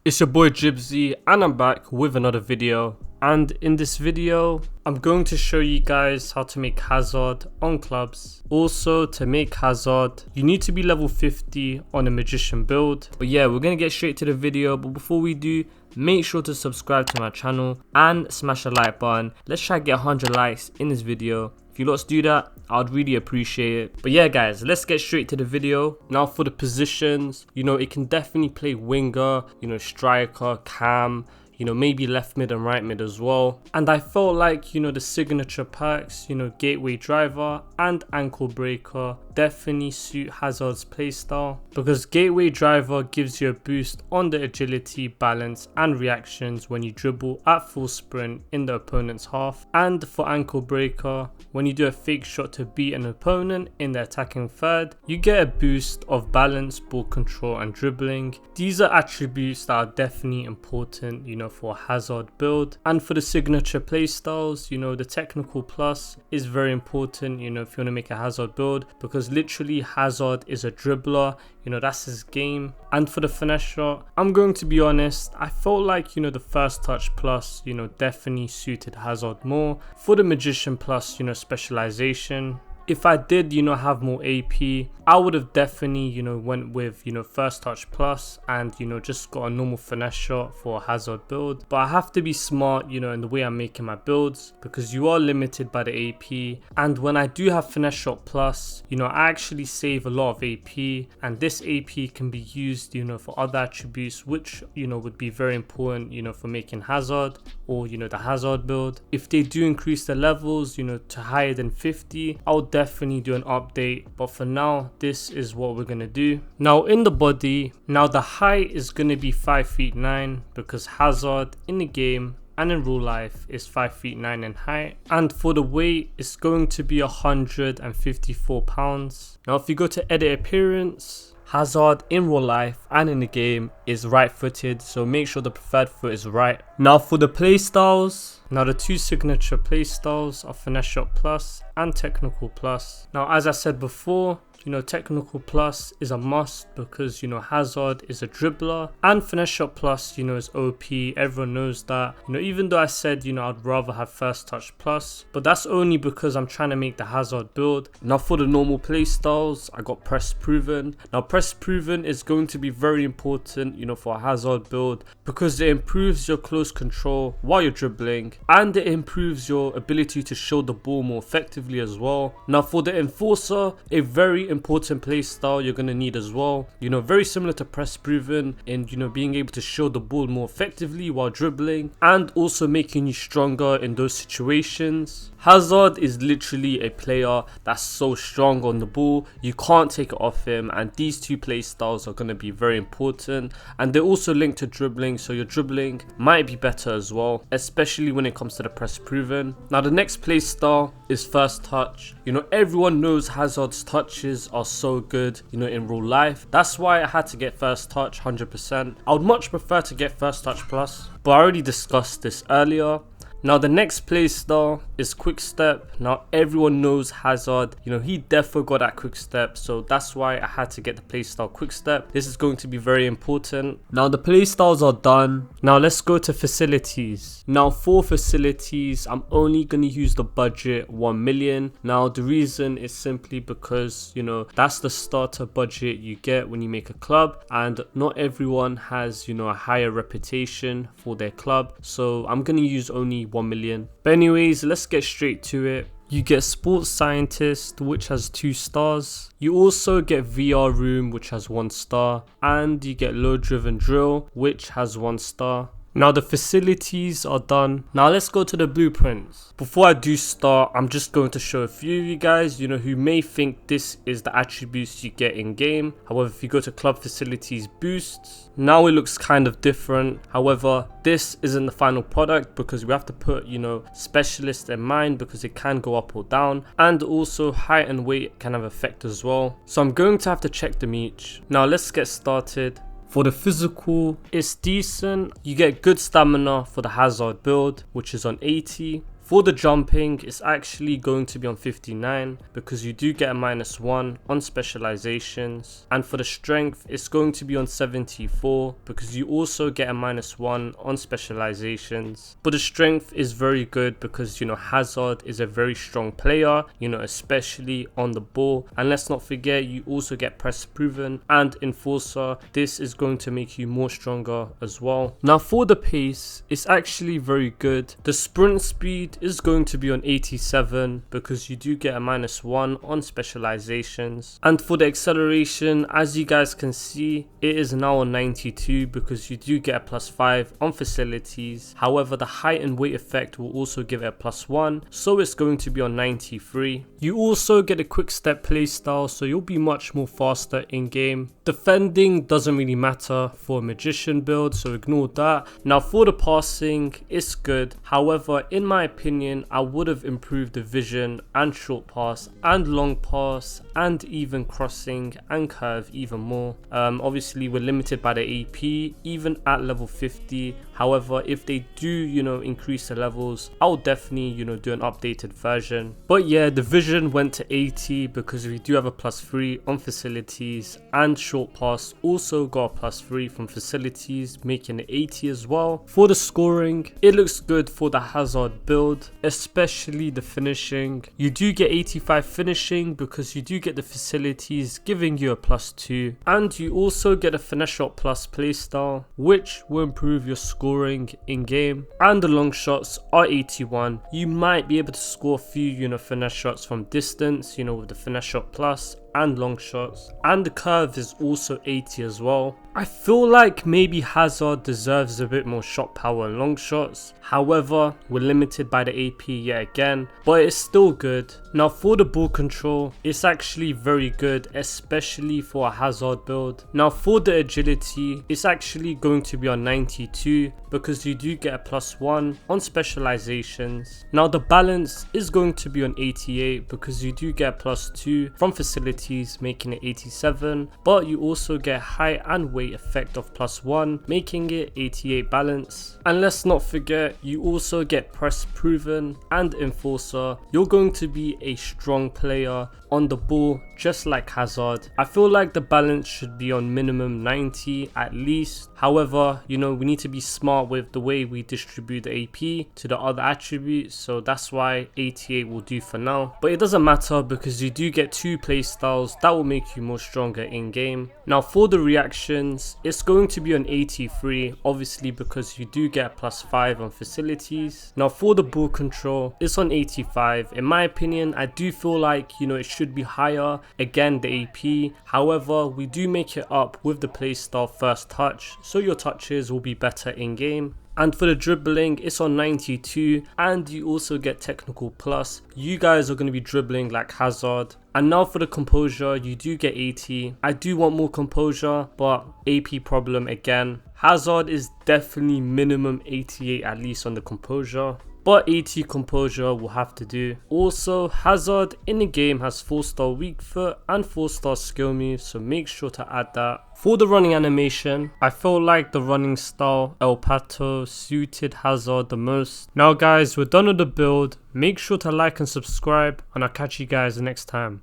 It's your boy Jibzy and I'm back with another video, and in this video I'm going to show you guys how to make Hazard on clubs. Also, to make Hazard you need to be level 50 on a magician build. But yeah, we're gonna get straight to the video, but before we do, make sure to subscribe to my channel and smash the like button. Let's try to get 100 likes in this video. If you lots do that, I'd really appreciate it. But yeah guys, let's get straight to the video. Now for the positions, it can definitely play winger, striker, cam, maybe left mid and right mid as well. And I felt like, the signature packs, gateway driver and ankle breaker definitely suit Hazard's playstyle, because gateway driver gives you a boost on the agility, balance and reactions when you dribble at full sprint in the opponent's half. And for ankle breaker, when you do a fake shot to beat an opponent in the attacking third, you get a boost of balance, ball control and dribbling. These are attributes that are definitely important, for a Hazard build. And for the signature playstyles, the technical plus is very important, if you want to make a Hazard build, because literally Hazard is a dribbler, that's his game. And for the finesse shot, I'm going to be honest, I felt like, the first touch plus, definitely suited Hazard more. For the magician plus, specialization, if I did, have more AP, I would have definitely, went with, first touch plus and, just got a normal finesse shot for a Hazard build. But I have to be smart, in the way I'm making my builds, because you are limited by the AP. And when I do have finesse shot plus, I actually save a lot of AP, and this AP can be used, for other attributes, which, would be very important, for making Hazard or, the Hazard build. If they do increase the levels, to higher than 50, I'll definitely do an update. But for now, this is what we're gonna do. Now in the body, the height is gonna be 5'9", because Hazard in the game and in real life is 5'9" in height. And for the weight, it's going to be 154 pounds. Now if you go to edit appearance, Hazard in real life and in the game is right footed, so make sure the preferred foot is right. Now for the playstyles, the two signature playstyles are finesse shot plus and technical plus. Now as I said before, technical plus is a must, because Hazard is a dribbler, and finesse shot plus is OP. Everyone knows that. Even though I said I'd rather have first touch plus, but that's only because I'm trying to make the Hazard build. Now for the normal play styles, I got press proven. Now press proven is going to be very important for a Hazard build, because it improves your close control while you're dribbling, and it improves your ability to show the ball more effectively as well. Now for the enforcer, a very important play style you're going to need as well, very similar to press proven in being able to show the ball more effectively while dribbling, and also making you stronger in those situations. Hazard is literally a player that's so strong on the ball, you can't take it off him, and these two play styles are going to be very important, and they're also linked to dribbling, so your dribbling might be better as well, especially when it comes to the press proven. Now the next play style is first touch. Everyone knows Hazard's touches are so good in real life. That's why I had to get first touch 100%. I would much prefer to get first touch plus, but I already discussed this earlier. Now the next play style is quick step. Now everyone knows Hazard, he definitely got that quick step, so that's why I had to get the play style quick step. This is going to be very important. Now the play styles are done. Now let's go to facilities. Now for facilities, I'm only going to use the budget 1 million. Now the reason is simply because that's the starter budget you get when you make a club, and not everyone has a higher reputation for their club, so I'm going to use only 1 million. But anyways, let's get straight to it. You get sports scientist, which has 2 stars. You also get VR room, which has 1 star, and you get low driven drill, which has 1 star. Now the facilities are done. Now let's go to the blueprints. Before I do start, I'm just going to show a few of you guys, who may think this is the attributes you get in game. However, if you go to club facilities boosts, now it looks kind of different. However, this isn't the final product, because we have to put, specialist in mind, because it can go up or down, and also height and weight can have effect as well. So I'm going to have to check them each. Now let's get started. For the physical, it's decent. You get good stamina for the Hazard build, which is on 80. For the jumping, it's actually going to be on 59 because you do get a -1 on specializations. And for the strength, it's going to be on 74 because you also get a -1 on specializations. But the strength is very good because, you know, Hazard is a very strong player, you know, especially on the ball. And let's not forget, you also get press proven and enforcer. This is going to make you more stronger as well. Now for the pace, it's actually very good. The sprint speed is going to be on 87 because you do get a -1 on specializations. And for the acceleration, as you guys can see, it is now on 92 because you do get a +5 on facilities. However, the height and weight effect will also give it a +1, so it's going to be on 93. You also get a quick step playstyle, so you'll be much more faster in game. Defending doesn't really matter for a magician build, so ignore that. Now for the passing, it's good. However, in my opinion, I would have improved the vision and short pass and long pass and even crossing and curve even more. Obviously we're limited by the AP even at level 50. However, if they do, you know, increase the levels, I'll definitely, you know, do an updated version. But yeah, the vision went to 80 because we do have a +3 on facilities, and short pass also got a +3 from facilities, making it 80 as well. For the scoring, it looks good for the Hazard build, especially the finishing. You do get 85 finishing because you do get the facilities giving you a +2, and you also get a finesse shot plus playstyle, which will improve your scoring in game. And the long shots are 81. You might be able to score a few, you know, finesse shots from distance, you know, with the finesse shot plus and long shots. And the curve is also 80 as well. I feel like maybe Hazard deserves a bit more shot power and long shots. However, we're limited by the AP yet again, but it's still good. Now for the ball control, it's actually very good, especially for a Hazard build. Now for the agility, it's actually going to be on 92 because you do get a +1 on specializations. Now the balance is going to be on 88 because you do get a +2 from facilities, making it 87, but you also get height and weight effect of +1, making it 88 balance. And let's not forget, you also get press proven and enforcer. You're going to be a strong player on the ball, just like Hazard. I feel like the balance should be on minimum 90 at least. However, you know, we need to be smart with the way we distribute the AP to the other attributes, so that's why 88 will do for now. But it doesn't matter because you do get 2 playstyles that will make you more stronger in game. Now for the reactions, it's going to be on 83, obviously because you do get a +5 on facilities. Now for the ball control, it's on 85. In my opinion, I do feel like, you know, it should be higher, again the AP. However, we do make it up with the playstyle first touch, so your touches will be better in game. And for the dribbling, it's on 92, and you also get technical plus. You guys are going to be dribbling like Hazard. And now for the composure, you do get 80. I do want more composure, but AP problem again. Hazard is definitely minimum 88 at least on the composure, but 80 composure will have to do. Also, Hazard in the game has 4-star weak foot and 4-star skill moves, so make sure to add that. For the running animation, I feel like the running style El Pato suited Hazard the most. Now guys, we're done with the build. Make sure to like and subscribe, and I'll catch you guys next time.